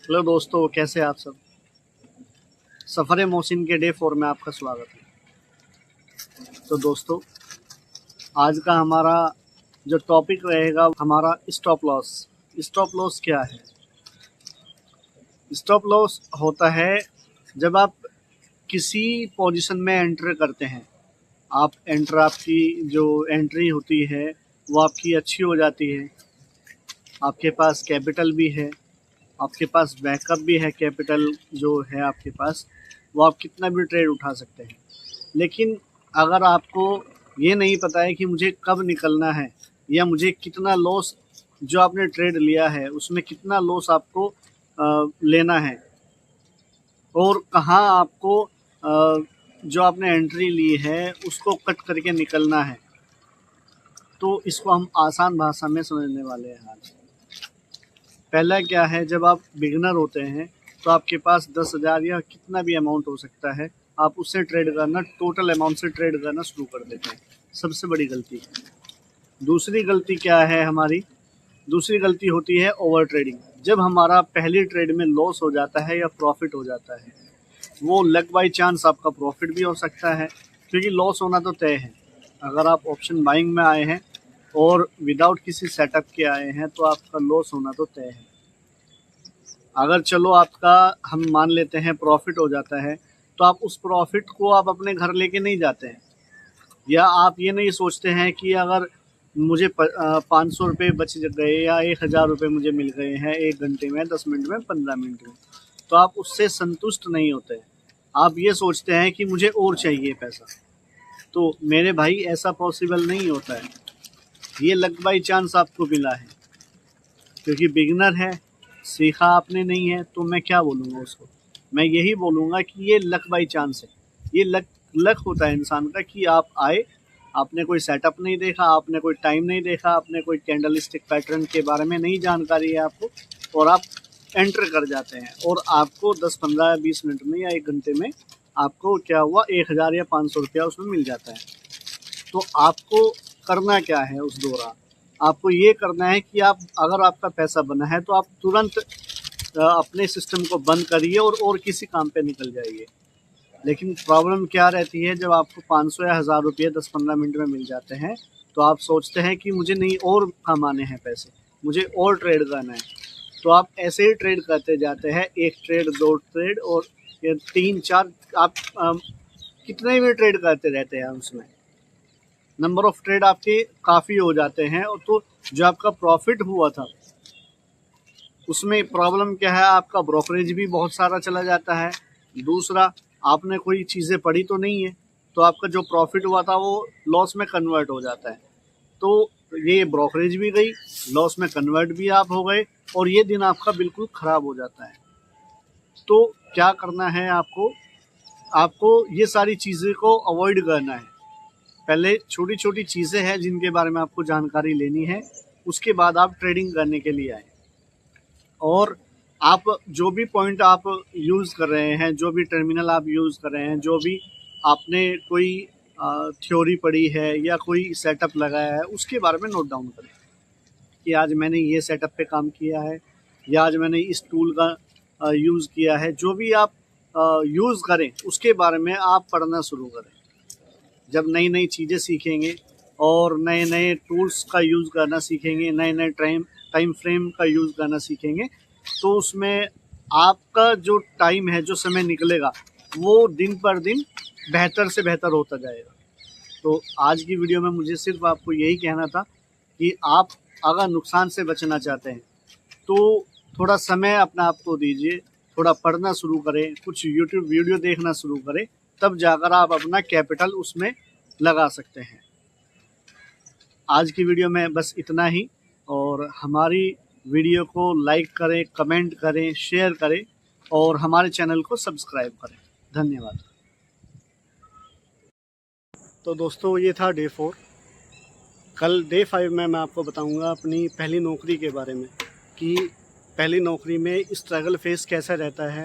Hello दोस्तों, कैसे हैं आप सब। सफ़र मोहसिन के डे 4 में आपका स्वागत है। तो दोस्तों, आज का हमारा जो टॉपिक रहेगा हमारा स्टॉप लॉस। स्टॉप लॉस क्या है? स्टॉप लॉस होता है जब आप किसी पोजीशन में एंटर करते हैं। आपकी जो एंट्री होती है वो आपकी अच्छी हो जाती है, आपके पास कैपिटल भी है, आपके पास बैकअप भी है, कैपिटल जो है आपके पास वो आप कितना भी ट्रेड उठा सकते हैं। लेकिन अगर आपको ये नहीं पता है कि मुझे कब निकलना है या मुझे कितना लॉस, जो आपने ट्रेड लिया है उसमें कितना लॉस आपको लेना है और कहाँ आपको जो आपने एंट्री ली है उसको कट करके निकलना है, तो इसको हम आसान भाषा में समझने वाले हैं आज। पहला क्या है, जब आप बिगिनर होते हैं तो आपके पास 10,000 या कितना भी अमाउंट हो सकता है, आप उससे ट्रेड करना, टोटल अमाउंट से ट्रेड करना शुरू कर देते हैं। सबसे बड़ी गलती। दूसरी गलती क्या है हमारी? दूसरी गलती होती है ओवर ट्रेडिंग। जब हमारा पहली ट्रेड में लॉस हो जाता है या प्रॉफिट हो जाता है, वो लक बाई चांस आपका प्रॉफिट भी हो सकता है, क्योंकि लॉस होना तो तय है। अगर आप ऑप्शन बाइंग में आए हैं और विदाउट किसी सेटअप के आए हैं तो आपका लॉस होना तो तय है। अगर चलो आपका हम मान लेते हैं प्रॉफिट हो जाता है, तो आप उस प्रॉफिट को आप अपने घर लेके नहीं जाते हैं, या आप ये नहीं सोचते हैं कि अगर मुझे 500 रुपये बच गए या 1,000 रुपये मुझे मिल गए हैं 1 घंटे में, 10 मिनट में, 15 मिनट में, तो आप उससे संतुष्ट नहीं होते। आप ये सोचते हैं कि मुझे और चाहिए पैसा। तो मेरे भाई, ऐसा पॉसिबल नहीं होता है। ये लक बाई चांस आपको मिला है, क्योंकि बिगिनर है, सीखा आपने नहीं है, तो मैं क्या बोलूँगा उसको। मैं यही बोलूँगा कि ये लक बाई चांस है। ये लक होता है इंसान का कि आप आए, आपने कोई सेटअप नहीं देखा, आपने कोई टाइम नहीं देखा, आपने कोई कैंडल स्टिक पैटर्न के बारे में नहीं जानकारी है आपको, और आप एंटर कर जाते हैं और आपको 10, 15, 20 मिनट में या 1 घंटे में आपको क्या हुआ, 1,000 या 500 रुपया उसमें मिल जाता है। तो आपको करना क्या है उस दौरान? आपको ये करना है कि आप, अगर आपका पैसा बना है तो आप तुरंत अपने सिस्टम को बंद करिए और किसी काम पे निकल जाइए। लेकिन प्रॉब्लम क्या रहती है, जब आपको 500 या 1,000 रुपये 10-15 मिनट में मिल जाते हैं, तो आप सोचते हैं कि मुझे नहीं और कमाने हैं पैसे, मुझे और ट्रेड करना है। तो आप ऐसे ही ट्रेड करते जाते हैं, 1 ट्रेड, 2 ट्रेड और 3-4, आप कितने भी ट्रेड करते रहते हैं। उसमें नंबर ऑफ ट्रेड आपके काफ़ी हो जाते हैं, और तो जो आपका प्रॉफिट हुआ था उसमें प्रॉब्लम क्या है, आपका ब्रोकरेज भी बहुत सारा चला जाता है। दूसरा, आपने कोई चीज़ें पढ़ी तो नहीं है, तो आपका जो प्रॉफिट हुआ था वो लॉस में कन्वर्ट हो जाता है। तो ये ब्रोकरेज भी गई, लॉस में कन्वर्ट भी आप हो गए, और ये दिन आपका बिल्कुल ख़राब हो जाता है। तो क्या करना है आपको? आपको ये सारी चीज़ें को अवॉइड करना है। पहले छोटी छोटी चीज़ें हैं जिनके बारे में आपको जानकारी लेनी है, उसके बाद आप ट्रेडिंग करने के लिए आए। और आप जो भी पॉइंट आप यूज़ कर रहे हैं, जो भी टर्मिनल आप यूज़ कर रहे हैं, जो भी आपने कोई थ्योरी पढ़ी है या कोई सेटअप लगाया है, उसके बारे में नोट डाउन करें कि आज मैंने ये सेटअप पे काम किया है, या आज मैंने इस टूल का यूज़ किया है। जो भी आप यूज़ करें उसके बारे में आप पढ़ना शुरू करें। जब नई नई चीज़ें सीखेंगे और नए नए टूल्स का यूज़ करना सीखेंगे, नए नए टाइम फ्रेम का यूज़ करना सीखेंगे, तो उसमें आपका जो टाइम है, जो समय निकलेगा, वो दिन पर दिन बेहतर से बेहतर होता जाएगा। तो आज की वीडियो में मुझे सिर्फ आपको यही कहना था कि आप अगर नुकसान से बचना चाहते हैं तो थोड़ा समय अपना आप को दीजिए, थोड़ा पढ़ना शुरू करें, कुछ यूट्यूब वीडियो देखना शुरू करें, तब जाकर आप अपना कैपिटल उसमें लगा सकते हैं। आज की वीडियो में बस इतना ही, और हमारी वीडियो को लाइक करें, कमेंट करें, शेयर करें, और हमारे चैनल को सब्सक्राइब करें। धन्यवाद। तो दोस्तों, ये था डे 4। कल डे 5 में मैं आपको बताऊंगा अपनी पहली नौकरी के बारे में, कि पहली नौकरी में स्ट्रगल फेस कैसा रहता है।